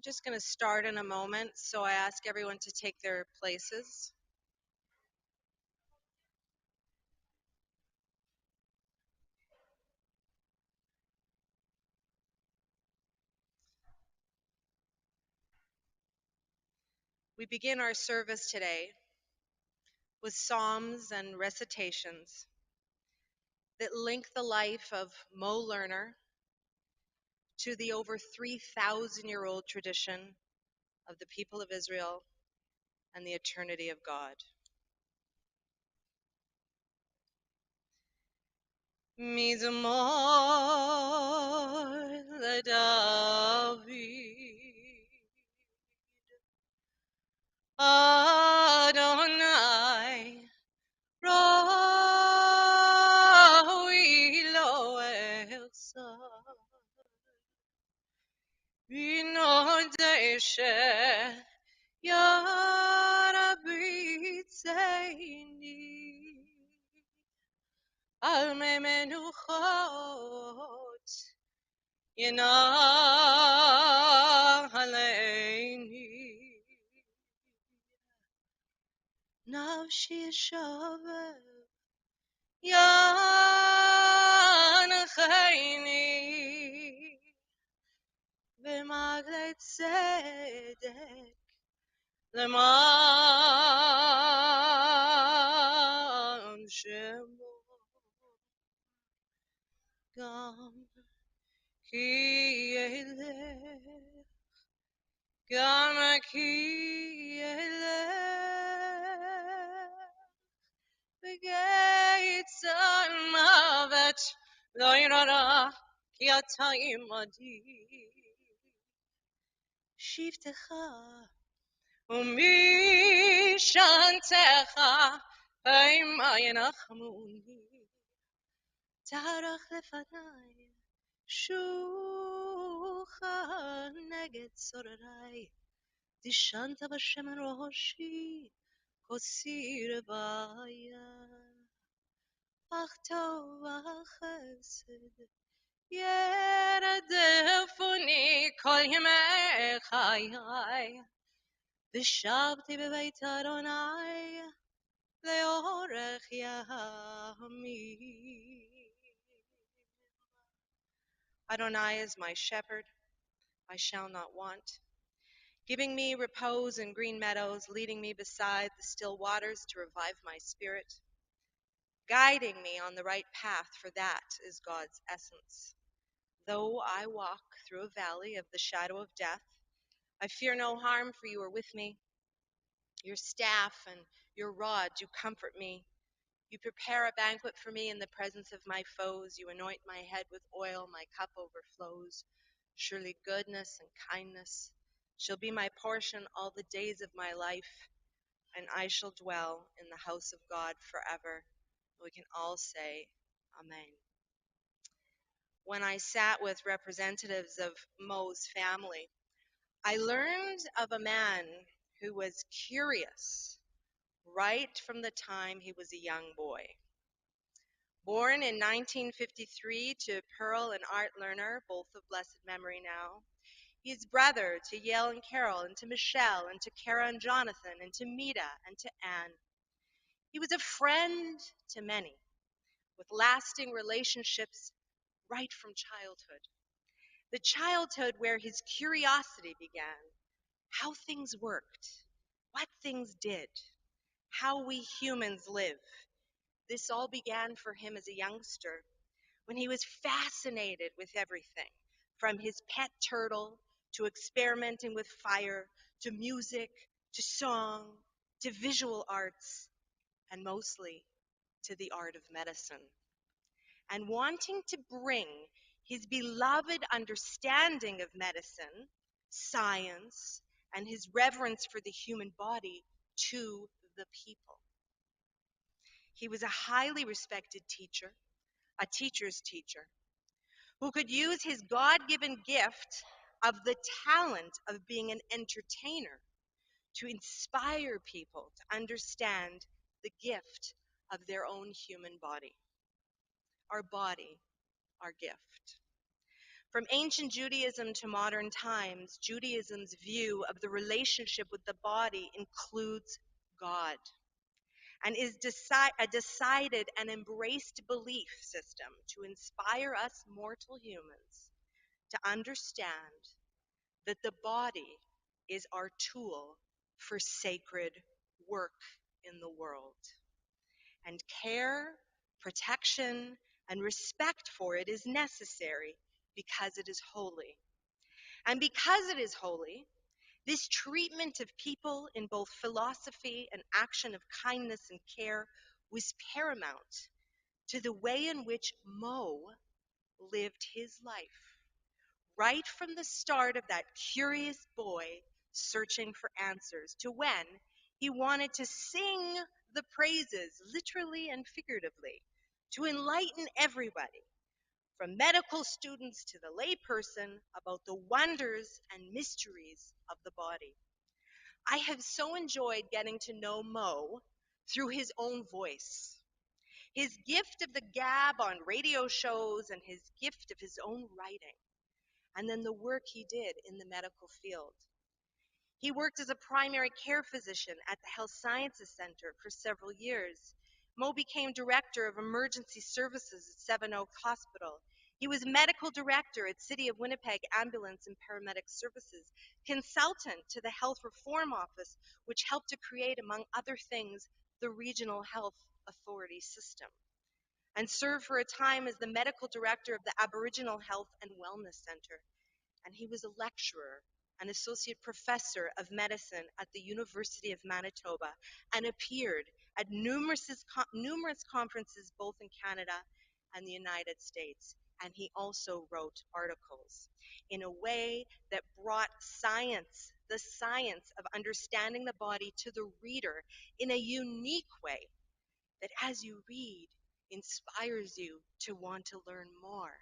Just going to start in a moment, so I ask everyone to take their places. We begin our service today with psalms and recitations that link the life of Moe Lerner to the over 3,000-year-old tradition of the people of Israel and the eternity of God. Mizmor LeDavid Adonai Roi lo elsa Vino deshe Ya Rabbi tzeini Al me menuchot Yenah aleini Nafshi shavet Yanchaini B'maglei tzedek L'man shemo Gam ki elech Gam ki elech B'gates al-mavet Lo yirara Ki ata imadi Shivtecha ומשענתך המה ינחמוני תערוך לפניי שולחן נגד צורריי דשנת בשמן ראשי כוסי רוויה אך טוב החסד ירדפוני כל ימי חיי ושבתי בבית אדוני לאורך ימים. Adonai is my shepherd, I shall not want, giving me repose in green meadows, leading me beside the still waters to revive my spirit, guiding me on the right path, for that is God's essence. Though I walk through a valley of the shadow of death, I fear no harm, for you are with me. Your staff and your rod do comfort me. You prepare a banquet for me in the presence of my foes. You anoint my head with oil, my cup overflows. Surely goodness and kindness shall be my portion all the days of my life, and I shall dwell in the house of God forever. We can all say, Amen. When I sat with representatives of Moe's family, I learned of a man who was curious right from the time he was a young boy. Born in 1953 to Pearl and Art Lerner, both of blessed memory now, he is brother to Yael and Carol, and to Michelle, and to Kara and Jonathan, and to Mita, and to Anne. He was a friend to many, with lasting relationships right from childhood. The childhood where his curiosity began, how things worked, what things did, how we humans live. This all began for him as a youngster, when he was fascinated with everything, from his pet turtle to experimenting with fire, to music, to song, to visual arts, and mostly to the art of medicine. And wanting to bring his beloved understanding of medicine, science, and his reverence for the human body to the people. He was a highly respected teacher, a teacher's teacher, who could use his God-given gift of the talent of being an entertainer to inspire people to understand the gift of their own human body. Our body, our gift. From ancient Judaism to modern times, Judaism's view of the relationship with the body includes God and is a decided and embraced belief system to inspire us mortal humans to understand that the body is our tool for sacred work in the world. And care, protection, and respect for it is necessary because it is holy. And because it is holy, this treatment of people in both philosophy and action of kindness and care was paramount to the way in which Moe lived his life, right from the start of that curious boy searching for answers to when he wanted to sing the praises, literally and figuratively, to enlighten everybody, from medical students to the layperson, about the wonders and mysteries of the body. I have so enjoyed getting to know Moe through his own voice. His gift of the gab on radio shows and his gift of his own writing, and then the work he did in the medical field. He worked as a primary care physician at the Health Sciences Center for several years. Moe became director of emergency services at Seven Oak Hospital. He was medical director at City of Winnipeg Ambulance and Paramedic Services, consultant to the Health Reform Office, which helped to create, among other things, the Regional Health Authority system, and served for a time as the medical director of the Aboriginal Health and Wellness Center. And he was a lecturer, an associate professor of medicine at the University of Manitoba, and appeared at numerous conferences both in Canada and the United States. And he also wrote articles in a way that brought science, the science of understanding the body, to the reader in a unique way that, as you read, inspires you to want to learn more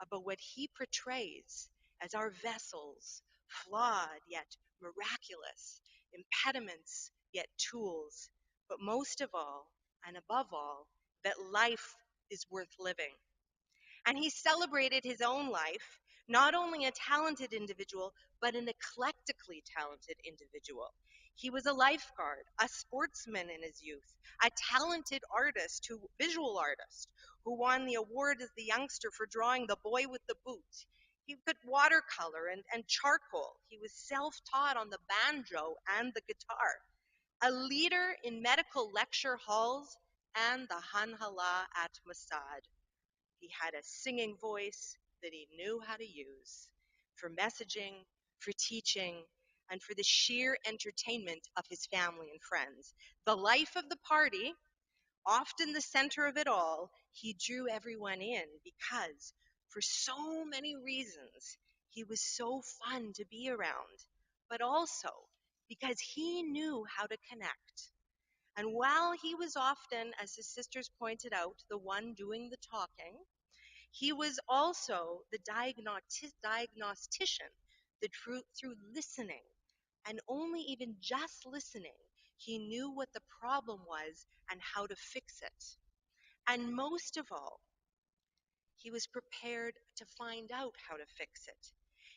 about what he portrays as our vessels, flawed yet miraculous, impediments yet tools, but most of all, and above all, that life is worth living. And he celebrated his own life, not only a talented individual, but an eclectically talented individual. He was a lifeguard, a sportsman in his youth, a talented visual artist, who won the award as the youngster for drawing The Boy with the Boot. He could watercolor and charcoal. He was self-taught on the banjo and the guitar. A leader in medical lecture halls and the Hanhala at Masad. He had a singing voice that he knew how to use for messaging, for teaching, and for the sheer entertainment of his family and friends. The life of the party, often the center of it all, he drew everyone in because, for so many reasons, he was so fun to be around, but also because he knew how to connect. And while he was often, as his sisters pointed out, the one doing the talking, he was also the diagnostician that through listening, and only even just listening, he knew what the problem was and how to fix it. And most of all, he was prepared to find out how to fix it.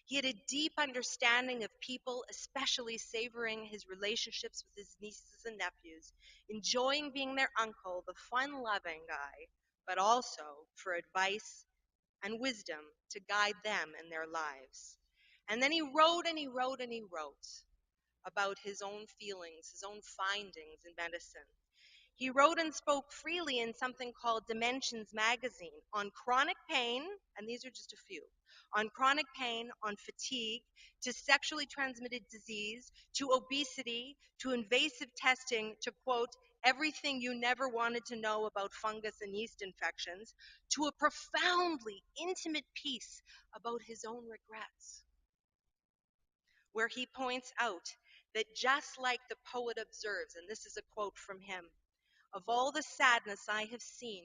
He had a deep understanding of people, especially savoring his relationships with his nieces and nephews, enjoying being their uncle, the fun-loving guy, but also for advice and wisdom to guide them in their lives. And then he wrote and he wrote and he wrote about his own feelings, his own findings in medicine. He wrote and spoke freely in something called Dimensions magazine on chronic pain, and these are just a few, on chronic pain, on fatigue, to sexually transmitted disease, to obesity, to invasive testing, to quote, everything you never wanted to know about fungus and yeast infections, to a profoundly intimate piece about his own regrets, where he points out that just like the poet observes, and this is a quote from him, of all the sadness I have seen,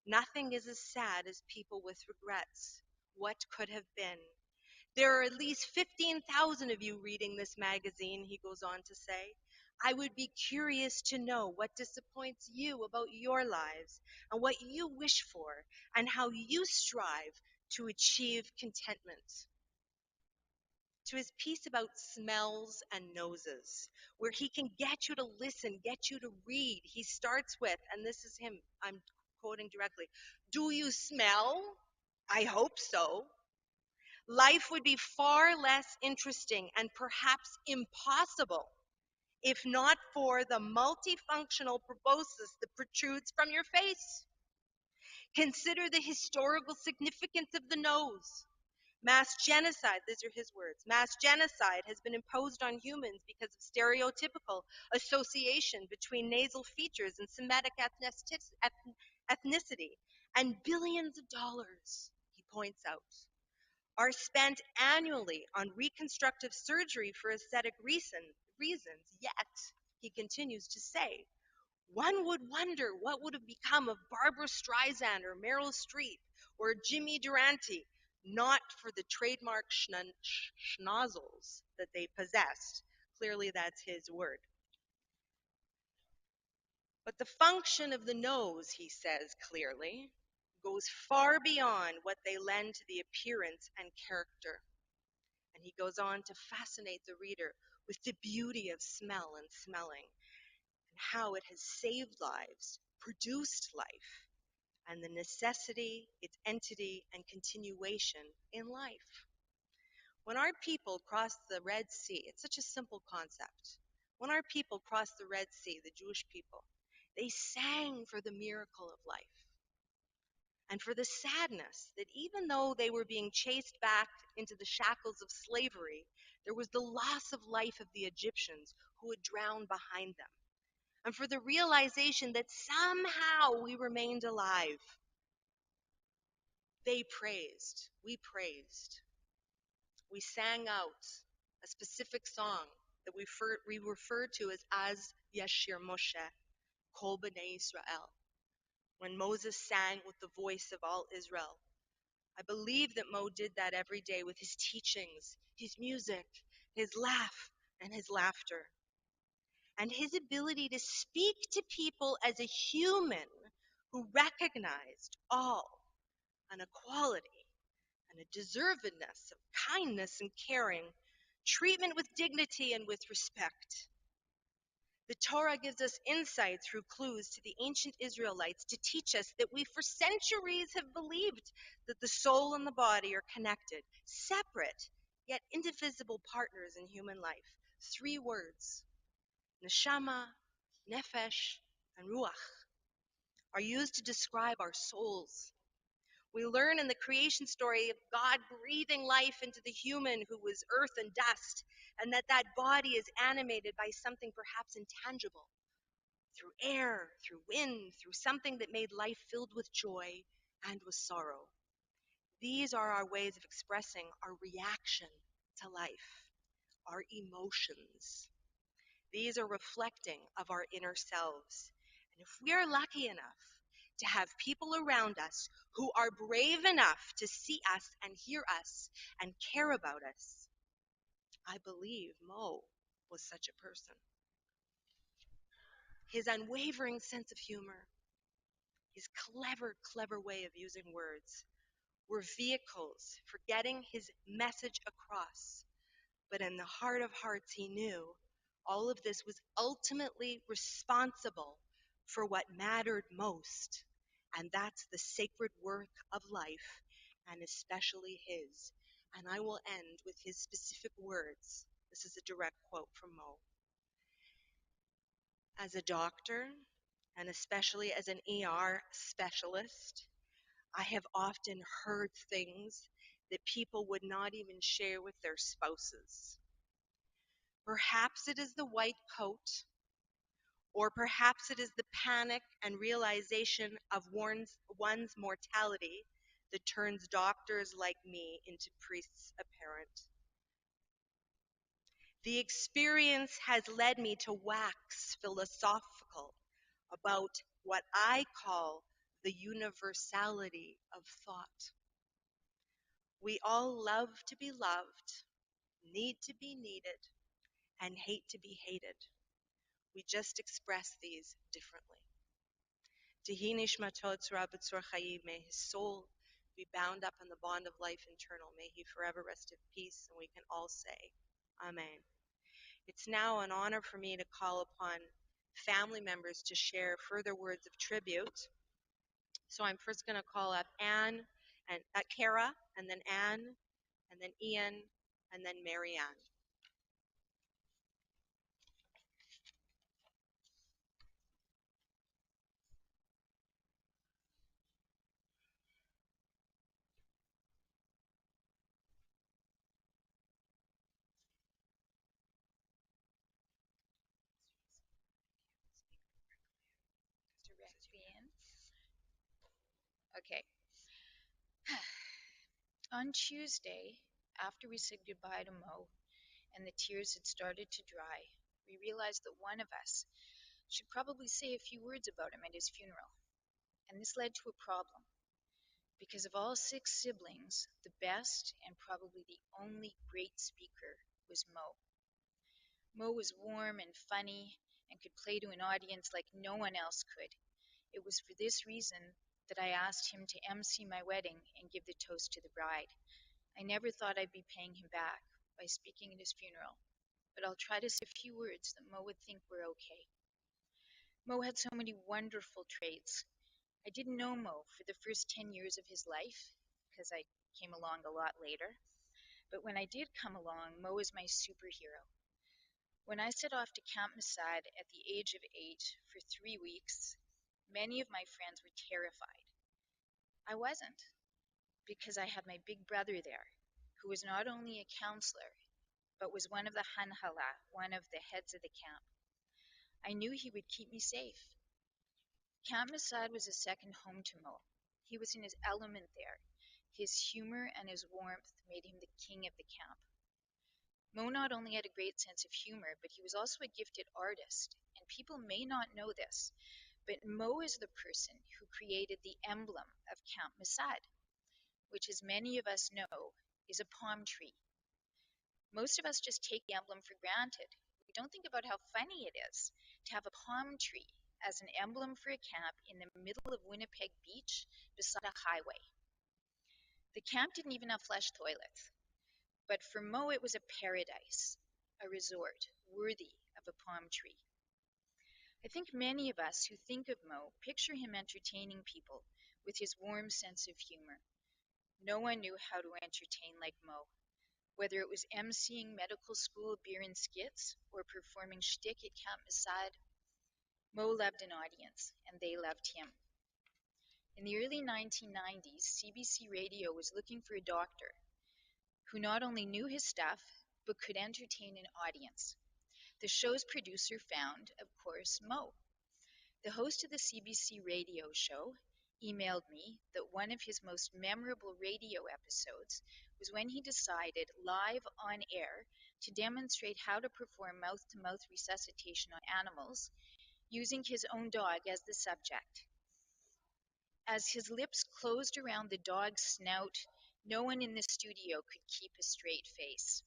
nothing is as sad as people with regrets. What could have been? There are at least 15,000 of you reading this magazine, he goes on to say. I would be curious to know what disappoints you about your lives and what you wish for and how you strive to achieve contentment, to his piece about smells and noses, where he can get you to listen, get you to read. He starts with, and this is him, I'm quoting directly, "Do you smell? I hope so." Life would be far less interesting and perhaps impossible if not for the multifunctional proboscis that protrudes from your face. Consider the historical significance of the nose. Mass genocide, these are his words, mass genocide has been imposed on humans because of stereotypical association between nasal features and Semitic ethnicity. And billions of dollars, he points out, are spent annually on reconstructive surgery for aesthetic reasons. Yet, he continues to say, one would wonder what would have become of Barbara Streisand or Meryl Streep or Jimmy Durante, not for the trademark schnozzles that they possessed. Clearly, that's his word. But the function of the nose, he says clearly, goes far beyond what they lend to the appearance and character. And he goes on to fascinate the reader with the beauty of smell and smelling, and how it has saved lives, produced life, and the necessity, its entity, and continuation in life. When our people crossed the Red Sea, it's such a simple concept. When our people crossed the Red Sea, the Jewish people, they sang for the miracle of life and for the sadness that even though they were being chased back into the shackles of slavery, there was the loss of life of the Egyptians who would drown behind them. And for the realization that somehow we remained alive. They praised, we praised. We sang out a specific song that we refer to as Yashir Moshe, Kol B'nai Israel, when Moses sang with the voice of all Israel. I believe that Moe did that every day with his teachings, his music, his laugh, and his laughter. And his ability to speak to people as a human who recognized all an equality and a deservedness of kindness and caring, treatment with dignity and with respect. The Torah gives us insight through clues to the ancient Israelites to teach us that we for centuries have believed that the soul and the body are connected, separate, yet indivisible partners in human life. 3 words, neshama, nefesh, and ruach, are used to describe our souls. We learn in the creation story of God breathing life into the human who was earth and dust, and that body is animated by something perhaps intangible, through air, through wind, through something that made life filled with joy and with sorrow. These are our ways of expressing our reaction to life, our emotions. These are reflecting of our inner selves. And if we are lucky enough to have people around us who are brave enough to see us and hear us and care about us, I believe Moe was such a person. His unwavering sense of humor, his clever way of using words, were vehicles for getting his message across. But in the heart of hearts, he knew all of this was ultimately responsible for what mattered most, and that's the sacred work of life, and especially his. And I will end with his specific words. This is a direct quote from Moe. As a doctor, and especially as an ER specialist, I have often heard things that people would not even share with their spouses. Perhaps it is the white coat, or perhaps it is the panic and realization of one's mortality that turns doctors like me into priests apparent. The experience has led me to wax philosophical about what I call the universality of thought. We all love to be loved, need to be needed, and hate to be hated. We just express these differently. Tehi nishmato tzura b'tzur chayim, may his soul be bound up in the bond of life eternal. May he forever rest in peace, and we can all say, Amen. It's now an honor for me to call upon family members to share further words of tribute. So I'm first going to call up Anne and Kara, and then Anne, and then Ian, and then Marianne. Directly in. Okay. On Tuesday, after we said goodbye to Mo and the tears had started to dry, we realized that one of us should probably say a few words about him at his funeral. And this led to a problem. Because of all 6 siblings, the best and probably the only great speaker was Mo. Mo was warm and funny and could play to an audience like no one else could. It was for this reason that I asked him to MC my wedding and give the toast to the bride. I never thought I'd be paying him back by speaking at his funeral, but I'll try to say a few words that Mo would think were okay. Mo had so many wonderful traits. I didn't know Mo for the first 10 years of his life, because I came along a lot later. But when I did come along, Mo was my superhero. When I set off to Camp Masad at the age of 8 for 3 weeks, many of my friends were terrified. I wasn't, because I had my big brother there, who was not only a counselor, but was one of the Hanhala, one of the heads of the camp. I knew he would keep me safe. Camp Masad was a second home to Mo. He was in his element there. His humor and his warmth made him the king of the camp. Mo not only had a great sense of humor, but he was also a gifted artist. And people may not know this, but Mo is the person who created the emblem of Camp Masad, which, as many of us know, is a palm tree. Most of us just take the emblem for granted. We don't think about how funny it is to have a palm tree as an emblem for a camp in the middle of Winnipeg Beach beside a highway. The camp didn't even have flush toilets, but for Mo it was a paradise, a resort worthy of a palm tree. I think many of us who think of Mo picture him entertaining people with his warm sense of humor. No one knew how to entertain like Mo. Whether it was emceeing medical school beer and skits or performing shtick at Camp Masad, Mo loved an audience, and they loved him. In the early 1990s, CBC Radio was looking for a doctor who not only knew his stuff, but could entertain an audience. The show's producer found, of course, Mo. The host of the CBC radio show emailed me that one of his most memorable radio episodes was when he decided, live on air, to demonstrate how to perform mouth-to-mouth resuscitation on animals, using his own dog as the subject. As his lips closed around the dog's snout, no one in the studio could keep a straight face.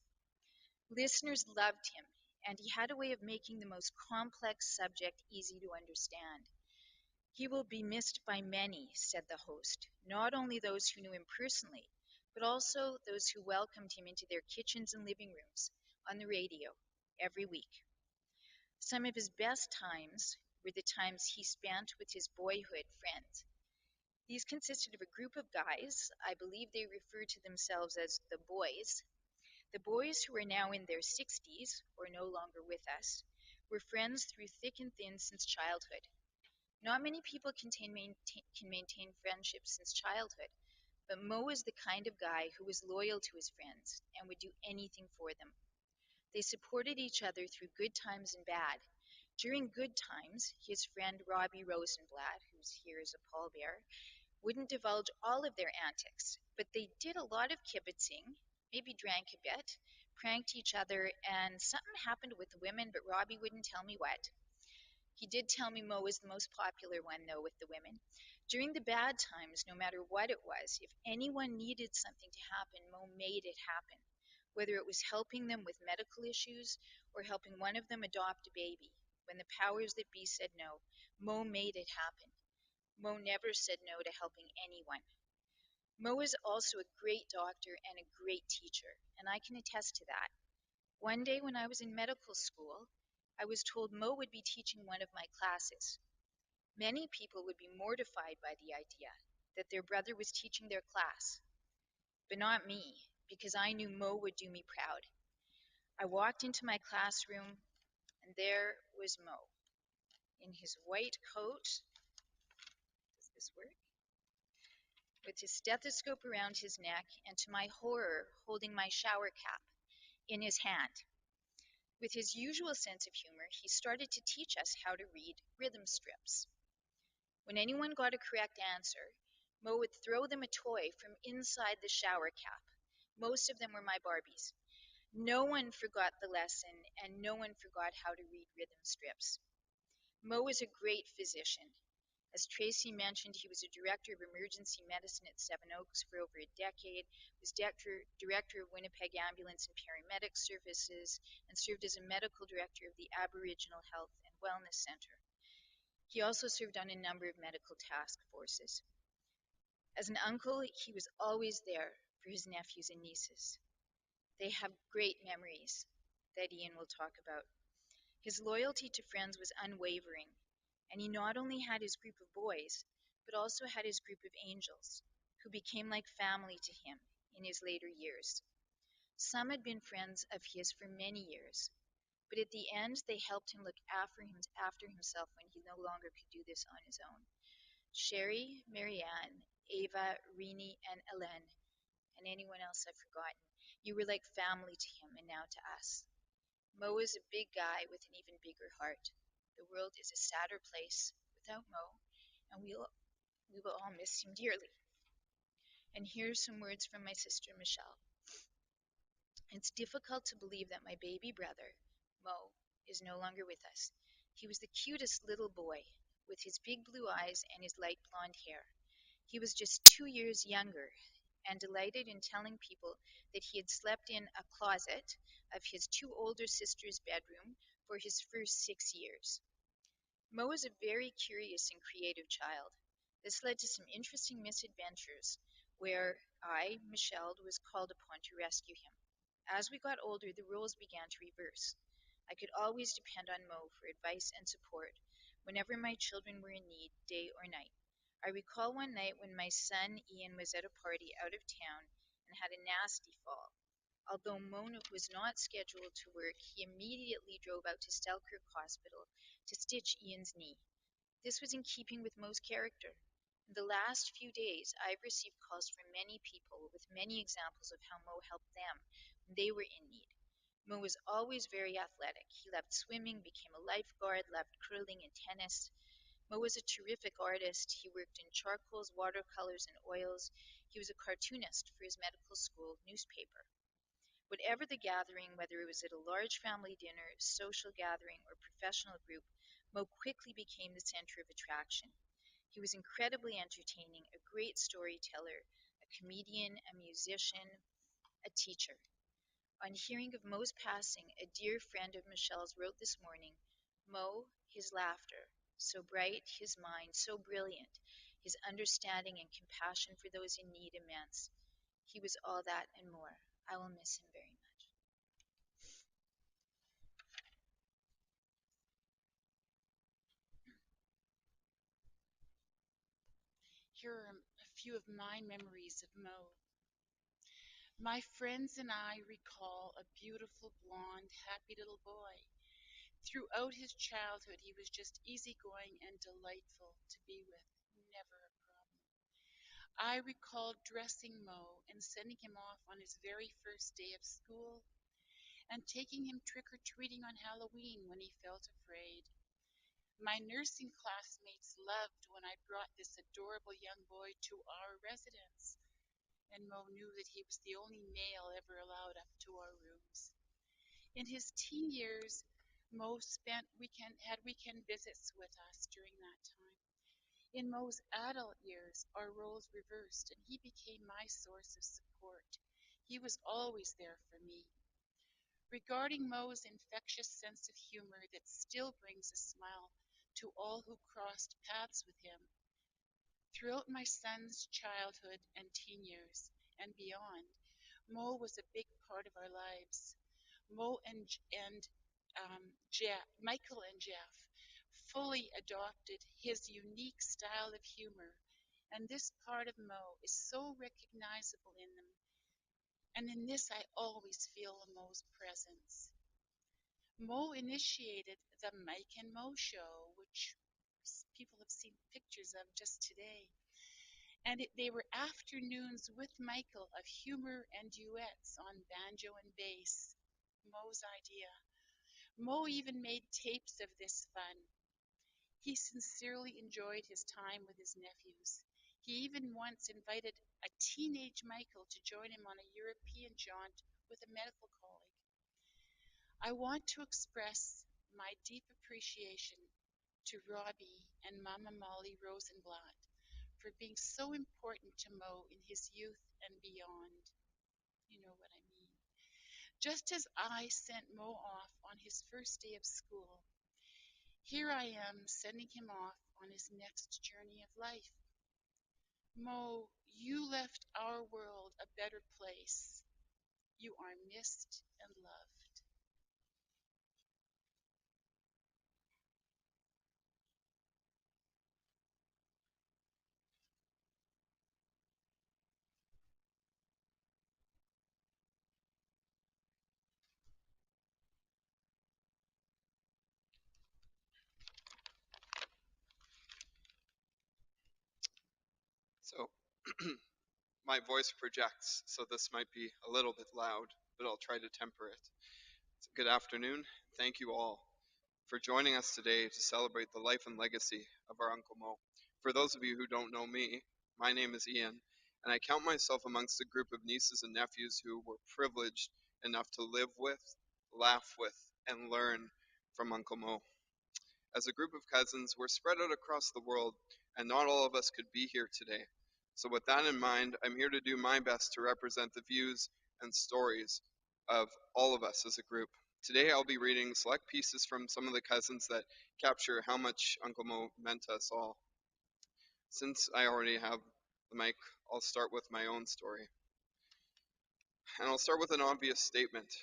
Listeners loved him, and he had a way of making the most complex subject easy to understand. He will be missed by many, said the host, not only those who knew him personally, but also those who welcomed him into their kitchens and living rooms on the radio every week. Some of his best times were the times he spent with his boyhood friends. These consisted of a group of guys, I believe they referred to themselves as the boys. The boys, who are now in their 60s, or no longer with us, were friends through thick and thin since childhood. Not many people can maintain friendships since childhood, but Mo is the kind of guy who was loyal to his friends and would do anything for them. They supported each other through good times and bad. During good times, his friend Robbie Rosenblatt, who's here as a pallbearer, wouldn't divulge all of their antics, but they did a lot of kibitzing, maybe drank a bit, pranked each other, and something happened with the women, but Robbie wouldn't tell me what. He did tell me Mo was the most popular one, though, with the women. During the bad times, no matter what it was, if anyone needed something to happen, Mo made it happen. Whether it was helping them with medical issues or helping one of them adopt a baby. When the powers that be said no, Mo made it happen. Mo never said no to helping anyone. Mo is also a great doctor and a great teacher, and I can attest to that. One day when I was in medical school, I was told Mo would be teaching one of my classes. Many people would be mortified by the idea that their brother was teaching their class, but not me, because I knew Mo would do me proud. I walked into my classroom, and there was Mo in his white coat. Does this work? With his stethoscope around his neck, and to my horror, holding my shower cap in his hand. With his usual sense of humor, he started to teach us how to read rhythm strips. When anyone got a correct answer, Mo would throw them a toy from inside the shower cap. Most of them were my Barbies. No one forgot the lesson, and no one forgot how to read rhythm strips. Mo was a great physician. As Tracy mentioned, he was a director of emergency medicine at Seven Oaks for over a decade, was director of Winnipeg Ambulance and Paramedic Services, and served as a medical director of the Aboriginal Health and Wellness Centre. He also served on a number of medical task forces. As an uncle, he was always there for his nephews and nieces. They have great memories that Ian will talk about. His loyalty to friends was unwavering, and he not only had his group of boys, but also had his group of angels, who became like family to him in his later years. Some had been friends of his for many years, but at the end they helped him look after himself when he no longer could do this on his own. Sherry, Marianne, Ava, Rini, and Ellen, and anyone else I've forgotten, you were like family to him and now to us. Mo is a big guy with an even bigger heart. The world is a sadder place without Mo, and we will all miss him dearly. And here's some words from my sister Michelle. It's difficult to believe that my baby brother, Mo, is no longer with us. He was the cutest little boy, with his big blue eyes and his light blonde hair. He was just 2 years younger, and delighted in telling people that he had slept in a closet of his two older sisters' bedroom for his first 6 years. Mo was a very curious and creative child. This led to some interesting misadventures where I, Michelle, was called upon to rescue him. As we got older, the roles began to reverse. I could always depend on Mo for advice and support whenever my children were in need, day or night. I recall one night when my son Ian was at a party out of town and had a nasty fall. Although Mo was not scheduled to work, he immediately drove out to Selkirk Hospital to stitch Ian's knee. This was in keeping with Mo's character. In the last few days, I've received calls from many people with many examples of how Mo helped them when they were in need. Mo was always very athletic. He loved swimming, became a lifeguard, loved curling and tennis. Mo was a terrific artist. He worked in charcoals, watercolors, and oils. He was a cartoonist for his medical school newspaper. Whatever the gathering, whether it was at a large family dinner, social gathering, or professional group, Mo quickly became the center of attraction. He was incredibly entertaining, a great storyteller, a comedian, a musician, a teacher. On hearing of Mo's passing, a dear friend of Michelle's wrote this morning, Mo, his laughter, so bright, his mind, so brilliant, his understanding and compassion for those in need immense. He was all that and more. I will miss him very much. Here are a few of my memories of Mo. My friends and I recall a beautiful, blonde, happy little boy. Throughout his childhood, he was just easygoing and delightful to be with, never a problem. I recall dressing Mo and sending him off on his very first day of school and taking him trick or treating on Halloween when he felt afraid. My nursing classmates loved when I brought this adorable young boy to our residence, and Mo knew that he was the only male ever allowed up to our rooms. In his teen years, Mo had weekend visits with us during that time. In Mo's adult years, our roles reversed, and he became my source of support. He was always there for me. Regarding Mo's infectious sense of humor that still brings a smile to all who crossed paths with him, Throughout my son's childhood and teen years and beyond, Mo was a big part of our lives. Mo and Michael and Jeff fully adopted his unique style of humor, and this part of Mo is so recognizable in them. And in this, I always feel Mo's presence. Mo initiated the Mike and Mo show, which people have seen pictures of just today. And they were afternoons with Michael of humor and duets on banjo and bass. Mo's idea. Mo even made tapes of this fun. He sincerely enjoyed his time with his nephews. He even once invited a teenage Michael to join him on a European jaunt with a medical colleague. I want to express my deep appreciation to Robbie and Mama Molly Rosenblatt for being so important to Mo in his youth and beyond. You know what I mean. Just as I sent Mo off on his first day of school, here I am sending him off on his next journey of life. Mo, you left our world a better place. You are missed and loved. So my voice projects, so this might be a little bit loud, but I'll try to temper it. So good afternoon. Thank you all for joining us today to celebrate the life and legacy of our Uncle Mo. For those of you who don't know me, my name is Ian, and I count myself amongst a group of nieces and nephews who were privileged enough to live with, laugh with, and learn from Uncle Mo. As a group of cousins, we're spread out across the world, and not all of us could be here today. So, with that in mind, I'm here to do my best to represent the views and stories of all of us as a group. Today, I'll be reading select pieces from some of the cousins that capture how much Uncle Mo meant to us all. Since I already have the mic, I'll start with my own story. And I'll start with an obvious statement.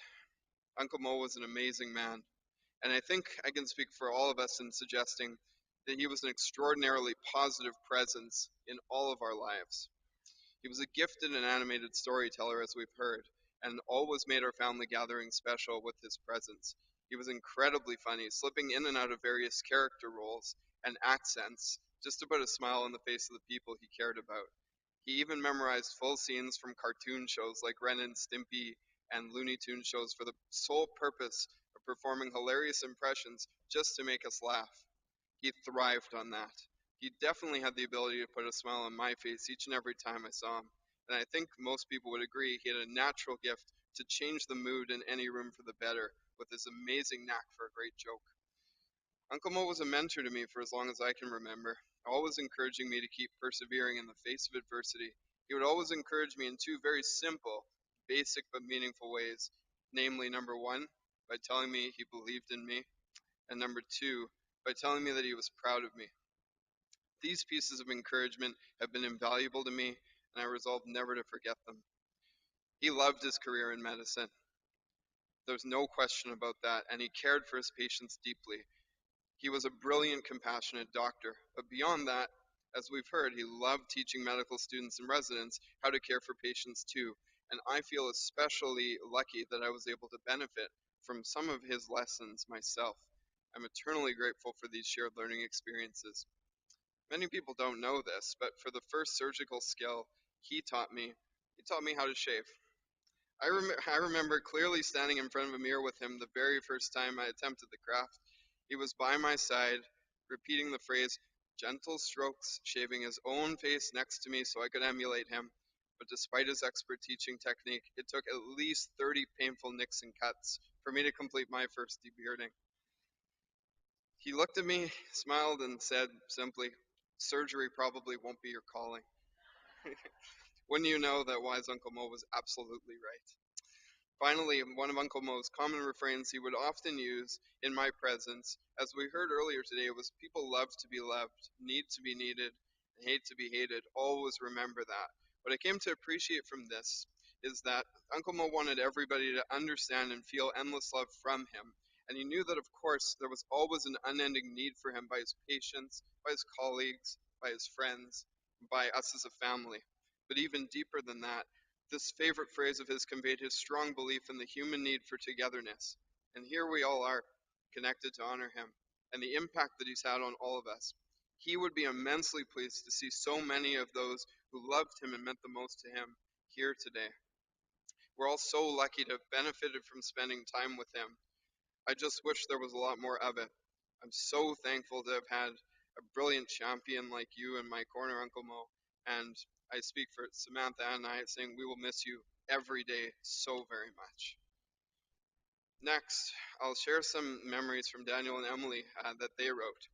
Uncle Mo was an amazing man. And I think I can speak for all of us in suggesting that he was an extraordinarily positive presence in all of our lives. He was a gifted and animated storyteller, as we've heard, and always made our family gatherings special with his presence. He was incredibly funny, slipping in and out of various character roles and accents just to put a smile on the face of the people he cared about. He even memorized full scenes from cartoon shows like Ren and Stimpy and Looney Tune shows for the sole purpose of performing hilarious impressions just to make us laugh. He thrived on that. He definitely had the ability to put a smile on my face each and every time I saw him. And I think most people would agree he had a natural gift to change the mood in any room for the better with his amazing knack for a great joke. Uncle Mo was a mentor to me for as long as I can remember, always encouraging me to keep persevering in the face of adversity. He would always encourage me in two very simple, basic but meaningful ways. Namely, number one, by telling me he believed in me, and number two, by telling me that he was proud of me. These pieces of encouragement have been invaluable to me, and I resolve never to forget them. He loved his career in medicine. There's no question about that, and he cared for his patients deeply. He was a brilliant, compassionate doctor, but beyond that, as we've heard, he loved teaching medical students and residents how to care for patients too, and I feel especially lucky that I was able to benefit from some of his lessons myself. I'm eternally grateful for these shared learning experiences. Many people don't know this, but for the first surgical skill he taught me how to shave. I remember clearly standing in front of a mirror with him the very first time I attempted the craft. He was by my side, repeating the phrase, gentle strokes, shaving his own face next to me so I could emulate him. But despite his expert teaching technique, it took at least 30 painful nicks and cuts for me to complete my first debearding. He looked at me, smiled, and said simply, surgery probably won't be your calling. Wouldn't you know that wise Uncle Mo was absolutely right? Finally, one of Uncle Mo's common refrains he would often use in my presence, as we heard earlier today, was people love to be loved, need to be needed, and hate to be hated, always remember that. What I came to appreciate from this is that Uncle Mo wanted everybody to understand and feel endless love from him. And he knew that, of course, there was always an unending need for him by his patients, by his colleagues, by his friends, by us as a family. But even deeper than that, this favorite phrase of his conveyed his strong belief in the human need for togetherness. And here we all are, connected to honor him, and the impact that he's had on all of us. He would be immensely pleased to see so many of those who loved him and meant the most to him here today. We're all so lucky to have benefited from spending time with him. I just wish there was a lot more of it. I'm so thankful to have had a brilliant champion like you in my corner, Uncle Mo. And I speak for Samantha and I, saying we will miss you every day so very much. Next, I'll share some memories from Daniel and Emily that they wrote.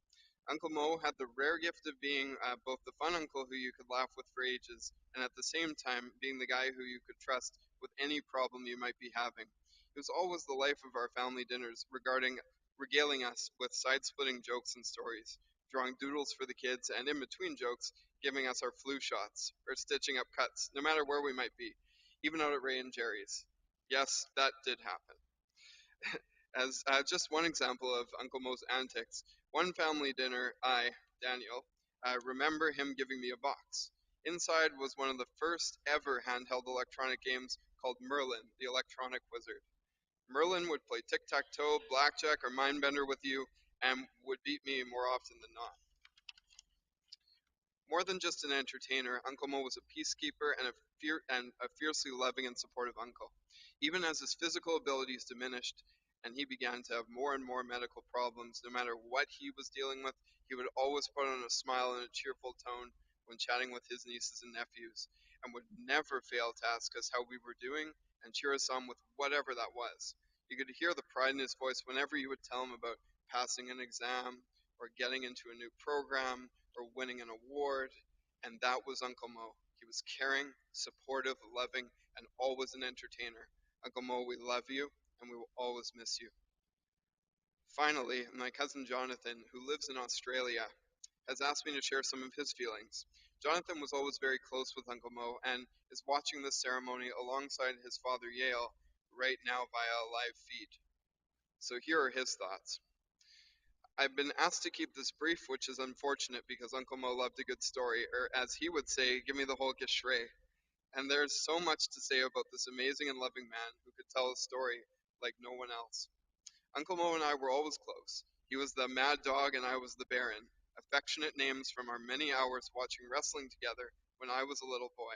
Uncle Mo had the rare gift of being both the fun uncle who you could laugh with for ages, and at the same time being the guy who you could trust with any problem you might be having. He was always the life of our family dinners, regaling us with side-splitting jokes and stories, drawing doodles for the kids, and in between jokes, giving us our flu shots or stitching up cuts, no matter where we might be, even out at Ray and Jerry's. Yes, that did happen. As just one example of Uncle Mo's antics, one family dinner, I, Daniel, remember him giving me a box. Inside was one of the first ever handheld electronic games called Merlin, the Electronic Wizard. Merlin would play tic tac toe, blackjack, or mindbender with you and would beat me more often than not. More than just an entertainer, Uncle Mo was a peacekeeper and a fiercely loving and supportive uncle. Even as his physical abilities diminished and he began to have more and more medical problems, no matter what he was dealing with, he would always put on a smile and a cheerful tone when chatting with his nieces and nephews, and would never fail to ask us how we were doing and cheer us on with whatever that was. You could hear the pride in his voice whenever you would tell him about passing an exam or getting into a new program or winning an award, and that was Uncle Mo. He was caring, supportive, loving, and always an entertainer. Uncle Mo, we love you, and we will always miss you. Finally, my cousin Jonathan, who lives in Australia, has asked me to share some of his feelings. Jonathan was always very close with Uncle Mo and is watching this ceremony alongside his father Yale right now via a live feed. So here are his thoughts. I've been asked to keep this brief, which is unfortunate because Uncle Mo loved a good story, or as he would say, give me the whole geschrei. And there's so much to say about this amazing and loving man who could tell a story like no one else. Uncle Mo and I were always close. He was the Mad Dog and I was the Baron, affectionate names from our many hours watching wrestling together when I was a little boy.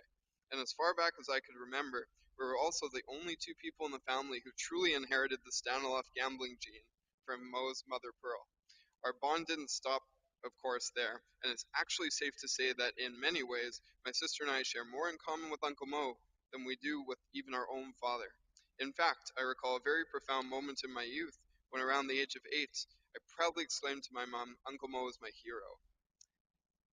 And as far back as I could remember, we were also the only two people in the family who truly inherited the Staniloff gambling gene from Mo's mother Pearl. Our bond didn't stop, of course, there, and it's actually safe to say that in many ways, my sister and I share more in common with Uncle Mo than we do with even our own father. In fact, I recall a very profound moment in my youth when, around the age of 8, I proudly exclaimed to my mom, Uncle Mo is my hero.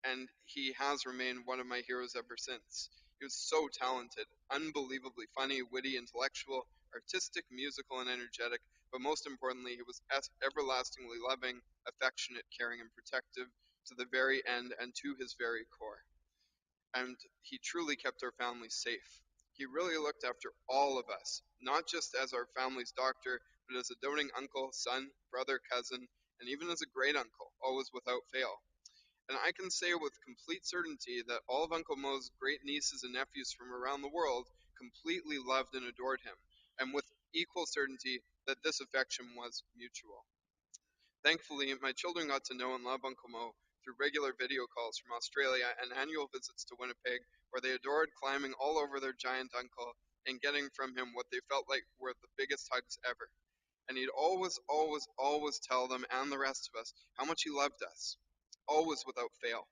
And he has remained one of my heroes ever since. He was so talented, unbelievably funny, witty, intellectual, artistic, musical, and energetic, but most importantly, he was everlastingly loving, affectionate, caring, and protective to the very end and to his very core. And he truly kept our family safe. He really looked after all of us, not just as our family's doctor, but as a doting uncle, son, brother, cousin, and even as a great uncle, always without fail. And I can say with complete certainty that all of Uncle Mo's great nieces and nephews from around the world completely loved and adored him, and with equal certainty that this affection was mutual. Thankfully, my children got to know and love Uncle Mo through regular video calls from Australia and annual visits to Winnipeg, where they adored climbing all over their giant uncle and getting from him what they felt like were the biggest hugs ever. And he'd always, always, always tell them and the rest of us how much he loved us, always without fail.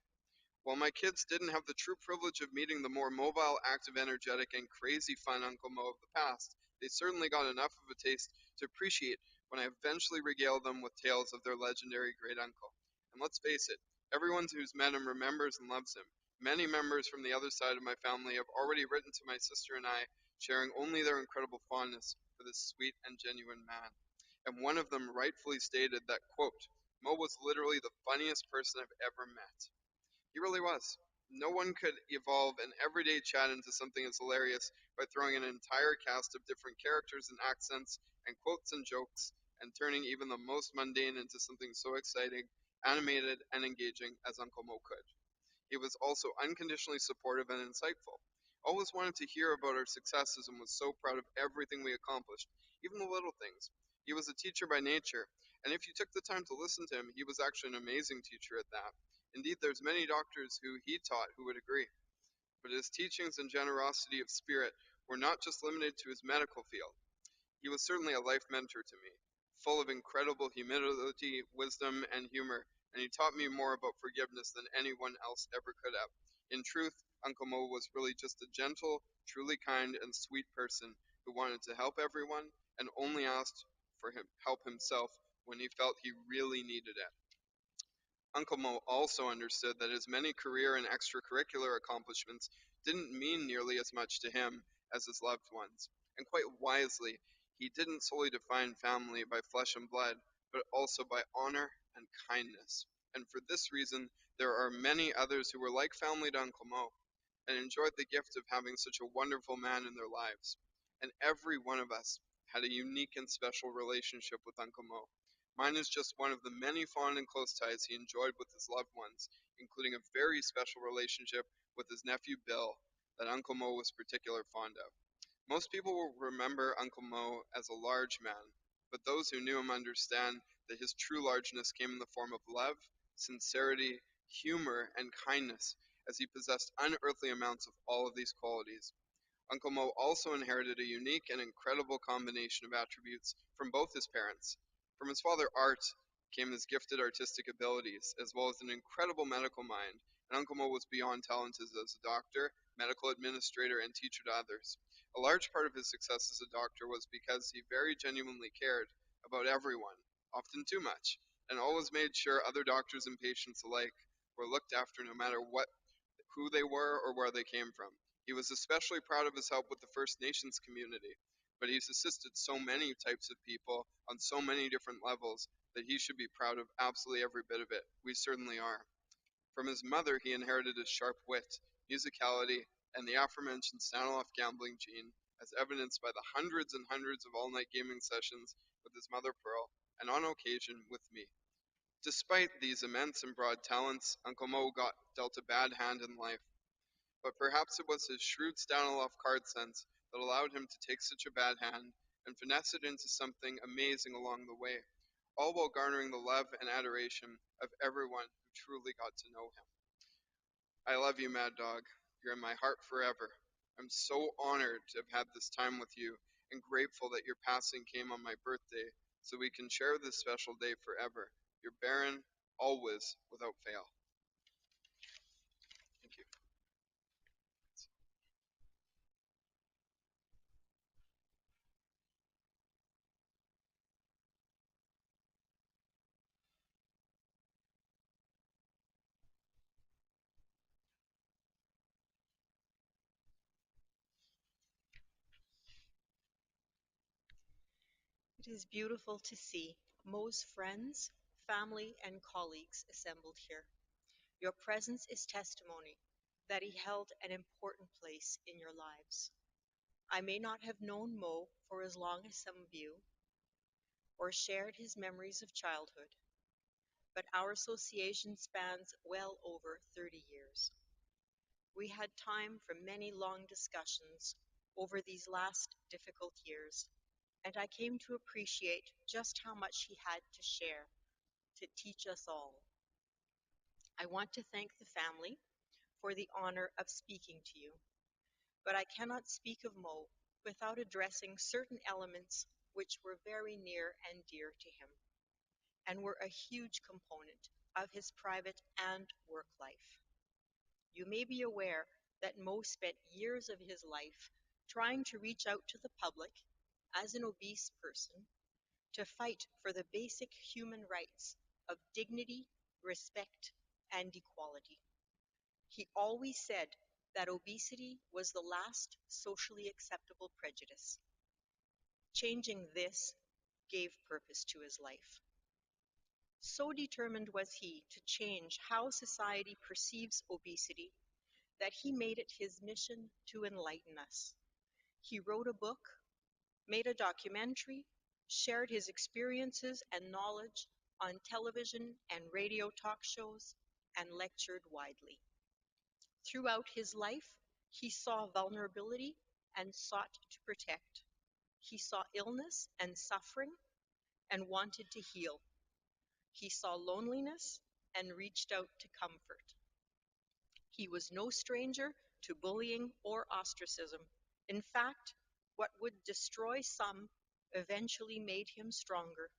While my kids didn't have the true privilege of meeting the more mobile, active, energetic, and crazy fun Uncle Mo of the past, they certainly got enough of a taste to appreciate when I eventually regaled them with tales of their legendary great uncle. And let's face it, everyone who's met him remembers and loves him. Many members from the other side of my family have already written to my sister and I, sharing only their incredible fondness for this sweet and genuine man. And one of them rightfully stated that, quote, Mo was literally the funniest person I've ever met. He really was. No one could evolve an everyday chat into something as hilarious by throwing an entire cast of different characters and accents and quotes and jokes, and turning even the most mundane into something so exciting, animated, and engaging as Uncle Mo could. He was also unconditionally supportive and insightful. Always wanted to hear about our successes and was so proud of everything we accomplished, even the little things. He was a teacher by nature, and if you took the time to listen to him, he was actually an amazing teacher at that. Indeed, there's many doctors who he taught who would agree. But his teachings and generosity of spirit were not just limited to his medical field. He was certainly a life mentor to me, full of incredible humility, wisdom, and humor, and he taught me more about forgiveness than anyone else ever could have. In truth, Uncle Mo was really just a gentle, truly kind, and sweet person who wanted to help everyone and only asked for help himself when he felt he really needed it. Uncle Mo also understood that his many career and extracurricular accomplishments didn't mean nearly as much to him as his loved ones. And quite wisely, he didn't solely define family by flesh and blood, but also by honor and kindness. And for this reason, there are many others who were like family to Uncle Mo and enjoyed the gift of having such a wonderful man in their lives. And every one of us had a unique and special relationship with Uncle Mo. Mine is just one of the many fond and close ties he enjoyed with his loved ones, including a very special relationship with his nephew Bill that Uncle Mo was particularly fond of. Most people will remember Uncle Mo as a large man, but those who knew him understand that his true largeness came in the form of love, sincerity, humor, and kindness, as he possessed unearthly amounts of all of these qualities. Uncle Mo also inherited a unique and incredible combination of attributes from both his parents. From his father, Art, came his gifted artistic abilities, as well as an incredible medical mind, and Uncle Mo was beyond talented as a doctor, medical administrator, and teacher to others. A large part of his success as a doctor was because he very genuinely cared about everyone, often too much, and always made sure other doctors and patients alike were looked after no matter who they were or where they came from. He was especially proud of his help with the First Nations community, but he's assisted so many types of people on so many different levels that he should be proud of absolutely every bit of it. We certainly are. From his mother, he inherited his sharp wit, musicality, and the aforementioned Stanislav gambling gene, as evidenced by the hundreds and hundreds of all night gaming sessions with his mother Pearl, and on occasion with me. Despite these immense and broad talents, Uncle Mo got dealt a bad hand in life, but perhaps it was his shrewd Stanislav card sense that allowed him to take such a bad hand and finesse it into something amazing along the way, all while garnering the love and adoration of everyone who truly got to know him. I love you, Mad Dog. You're in my heart forever. I'm so honored to have had this time with you and grateful that your passing came on my birthday so we can share this special day forever. Your Baron, always without fail. Thank you. It is beautiful to see Mo's friends, family, and colleagues assembled here. Your presence is testimony that he held an important place in your lives. I may not have known Mo for as long as some of you, or shared his memories of childhood, but our association spans well over 30 years. We had time for many long discussions over these last difficult years, and I came to appreciate just how much he had to share to teach us all. I want to thank the family for the honor of speaking to you, but I cannot speak of Mo without addressing certain elements which were very near and dear to him, and were a huge component of his private and work life. You may be aware that Mo spent years of his life trying to reach out to the public as an obese person to fight for the basic human rights of dignity, respect, and equality. He always said that obesity was the last socially acceptable prejudice. Changing this gave purpose to his life. So determined was he to change how society perceives obesity that he made it his mission to enlighten us. He wrote a book, made a documentary, shared his experiences and knowledge on television and radio talk shows, and lectured widely. Throughout his life, he saw vulnerability and sought to protect. He saw illness and suffering and wanted to heal. He saw loneliness and reached out to comfort. He was no stranger to bullying or ostracism. In fact, what would destroy some eventually made him stronger,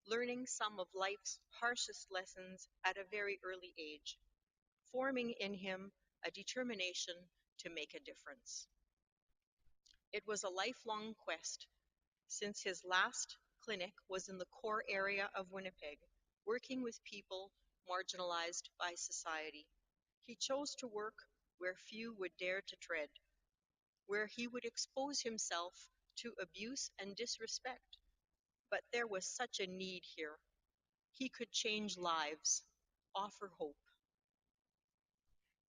learning some of life's harshest lessons at a very early age, forming in him a determination to make a difference. It was a lifelong quest, since his last clinic was in the core area of Winnipeg, working with people marginalized by society. He chose to work where few would dare to tread, where he would expose himself to abuse and disrespect. But there was such a need here. He could change lives, offer hope.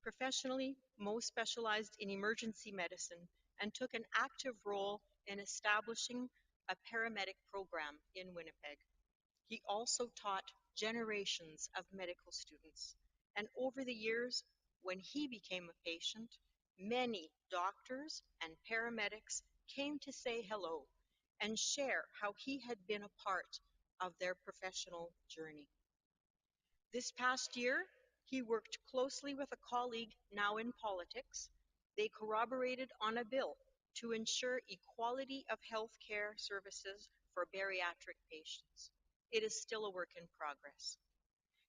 Professionally, Moe specialized in emergency medicine and took an active role in establishing a paramedic program in Winnipeg. He also taught generations of medical students, and over the years, when he became a patient, many doctors and paramedics came to say hello and share how he had been a part of their professional journey. This past year, he worked closely with a colleague now in politics. They corroborated on a bill to ensure equality of health care services for bariatric patients. It is still a work in progress.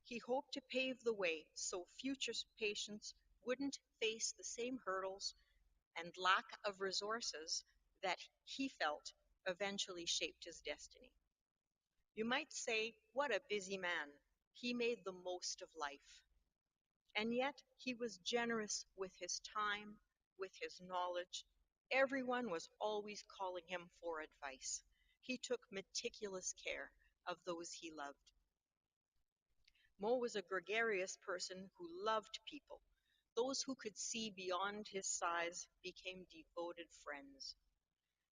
He hoped to pave the way so future patients wouldn't face the same hurdles and lack of resources that he felt eventually shaped his destiny. You might say, what a busy man. He made the most of life. And yet, he was generous with his time, with his knowledge. Everyone was always calling him for advice. He took meticulous care of those he loved. Moe was a gregarious person who loved people. Those who could see beyond his size became devoted friends.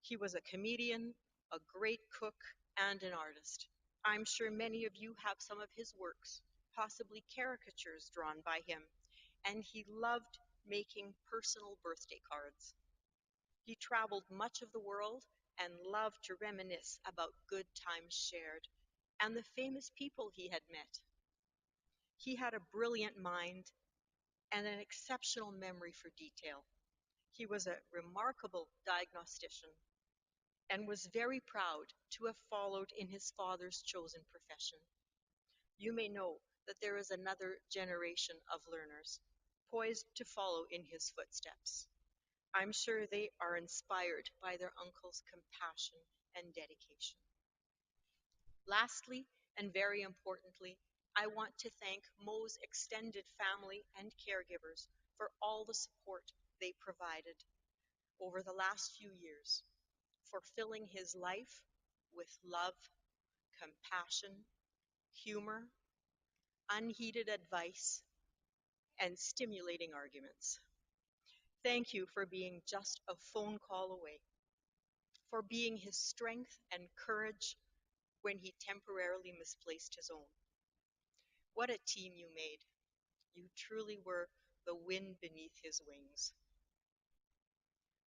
He was a comedian, a great cook, and an artist. I'm sure many of you have some of his works, possibly caricatures drawn by him, and he loved making personal birthday cards. He traveled much of the world and loved to reminisce about good times shared and the famous people he had met. He had a brilliant mind and an exceptional memory for detail. He was a remarkable diagnostician and was very proud to have followed in his father's chosen profession. You may know that there is another generation of learners poised to follow in his footsteps. I'm sure they are inspired by their uncle's compassion and dedication. Lastly, and very importantly, I want to thank Moe's extended family and caregivers for all the support they provided over the last few years, for filling his life with love, compassion, humor, unheeded advice, and stimulating arguments. Thank you for being just a phone call away, for being his strength and courage when he temporarily misplaced his own. What a team you made. You truly were the wind beneath his wings.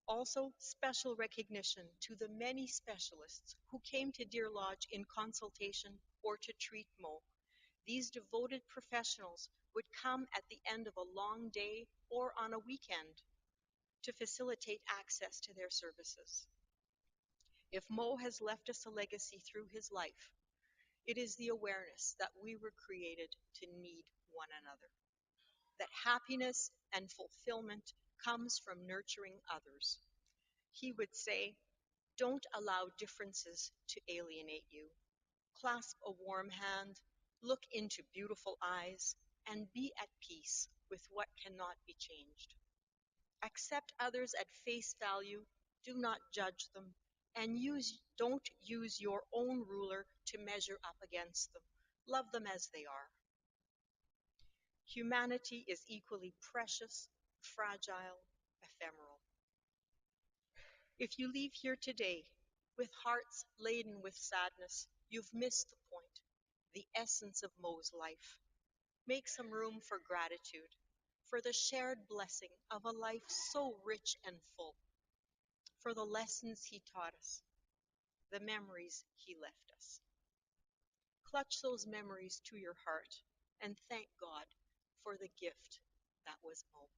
Also, special recognition to the many specialists who came to Deer Lodge in consultation or to treat Moe. These devoted professionals would come at the end of a long day or on a weekend to facilitate access to their services. If Moe has left us a legacy through his life, it is the awareness that we were created to need one another, that happiness and fulfillment comes from nurturing others. He would say, don't allow differences to alienate you. Clasp a warm hand, look into beautiful eyes, and be at peace with what cannot be changed. Accept others at face value, do not judge them, and don't use your own ruler to measure up against them. Love them as they are. Humanity is equally precious, fragile, ephemeral. If you leave here today with hearts laden with sadness, you've missed the point, the essence of Moe's life. Make some room for gratitude, for the shared blessing of a life so rich and full, for the lessons he taught us, the memories he left us. Clutch those memories to your heart and thank God for the gift that was Moe.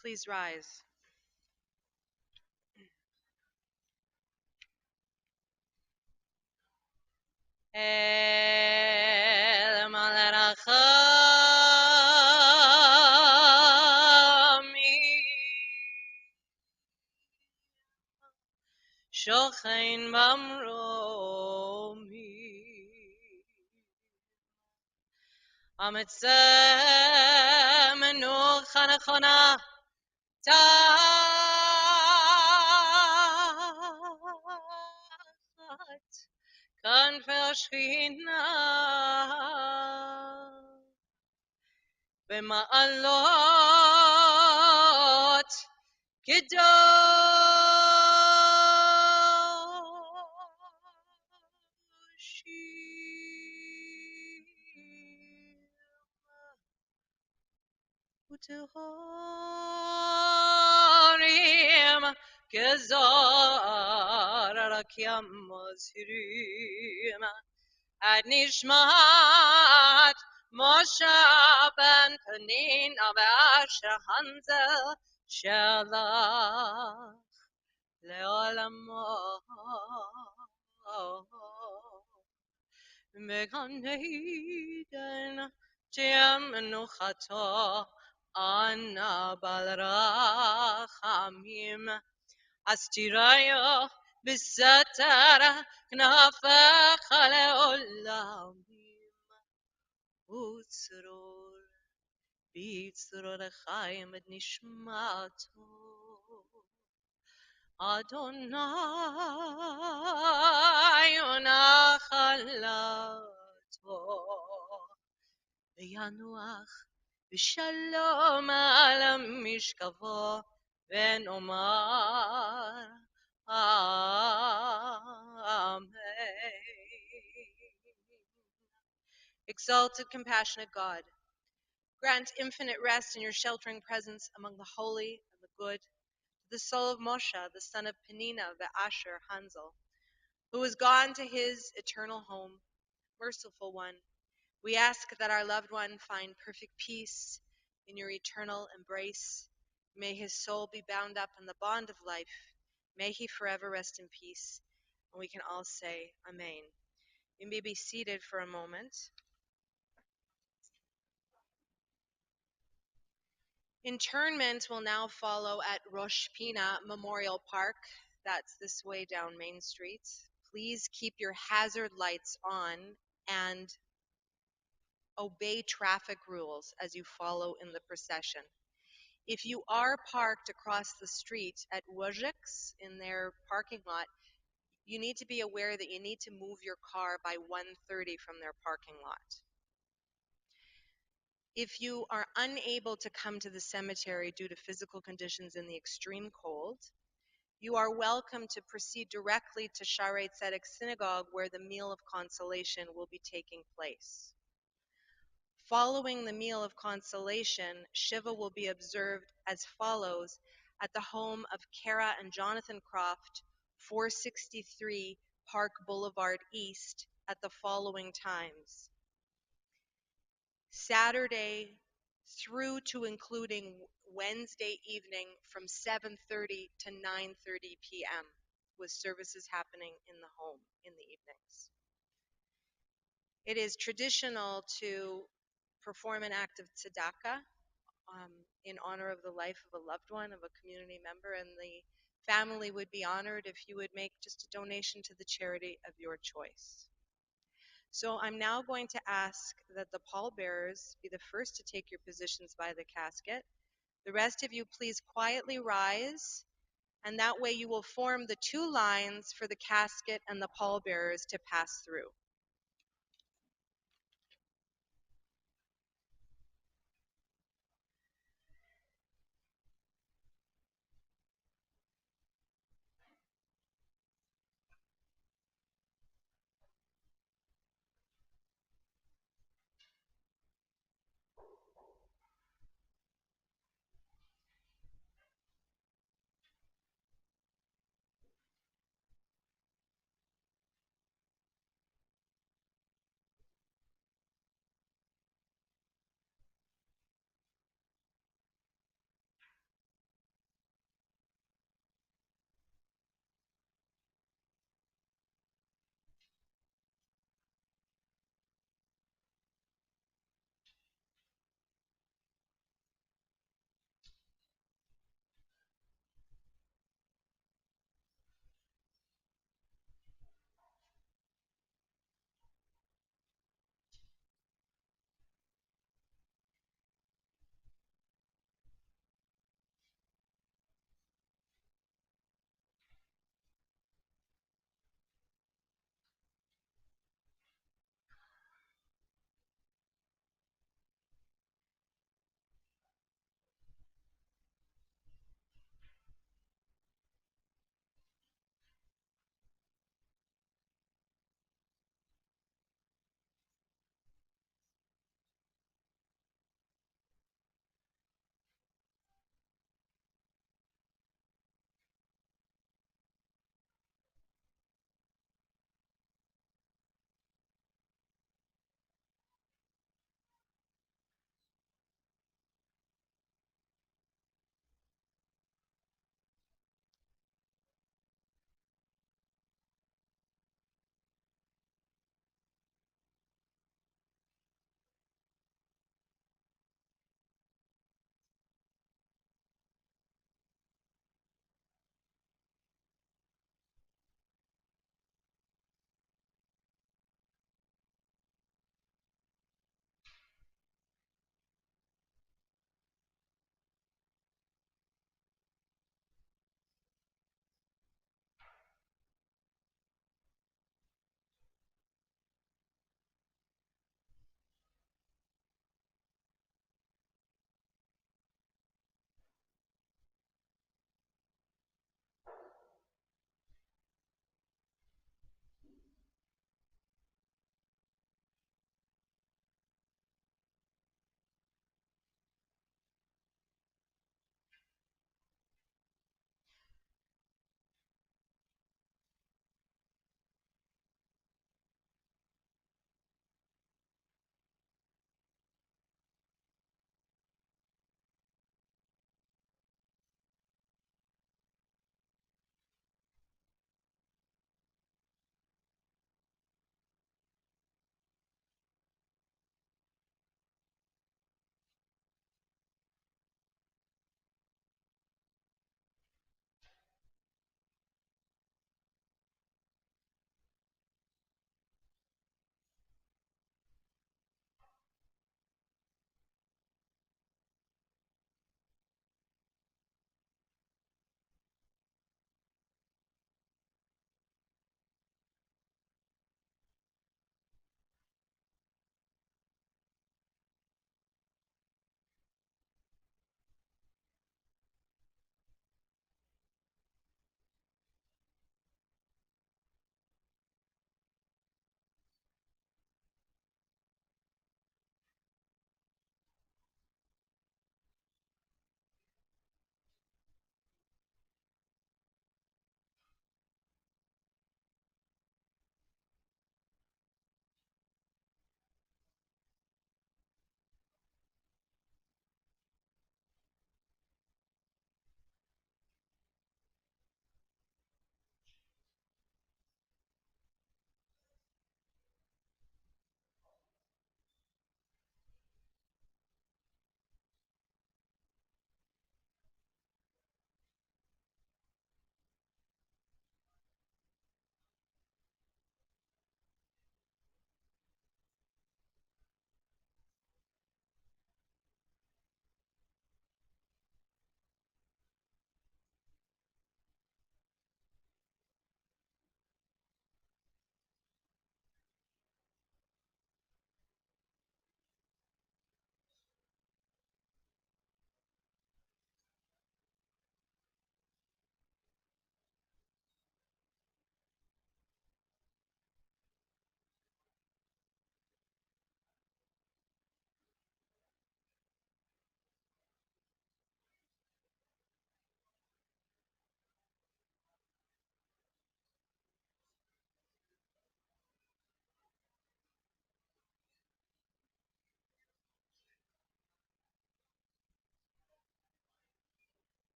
Please rise. El Malarachami Shochein Bamromi Ametsem no Chanachona Tachat Kan Verschrina במעלות קדושים וטהורים כזר רק ימזהירים עד נשמת משה בן פנינה ואשר הנזל שלח לעולמו בגן עדן תהיה מנוחתו אנה בעל רחמים אז תיראו בסתר כנפיך לעולמים וצרור בצרור החיים את נשמתו אדוני ונחלתו וינוח בשלום על משכבו ונאמר Amen. Exalted, compassionate God, grant infinite rest in your sheltering presence among the holy and the good to the soul of Moshe, the son of Penina, Asher, Hanzel, who is gone to his eternal home. Merciful one, we ask that our loved one find perfect peace in your eternal embrace. May his soul be bound up in the bond of life. May he forever rest in peace. And we can all say, Amen. You may be seated for a moment. Internment will now follow at Rosh Pina Memorial Park. That's this way down Main Street. Please keep your hazard lights on and obey traffic rules as you follow in the procession. If you are parked across the street at Wojcik's in their parking lot, you need to be aware that you need to move your car by 1:30 from their parking lot. If you are unable to come to the cemetery due to physical conditions in the extreme cold, you are welcome to proceed directly to Shaarei Tzedek Synagogue where the meal of consolation will be taking place. Following the meal of consolation, Shiva will be observed as follows at the home of Kara and Jonathan Croft, 463 Park Boulevard East at the following times. Saturday through to including Wednesday evening from 7:30 to 9:30 p.m. with services happening in the home in the evenings. It is traditional to perform an act of tzedakah in honor of the life of a loved one, of a community member, and the family would be honored if you would make just a donation to the charity of your choice. So I'm now going to ask that the pallbearers be the first to take your positions by the casket. The rest of you please quietly rise, and that way you will form the two lines for the casket and the pallbearers to pass through.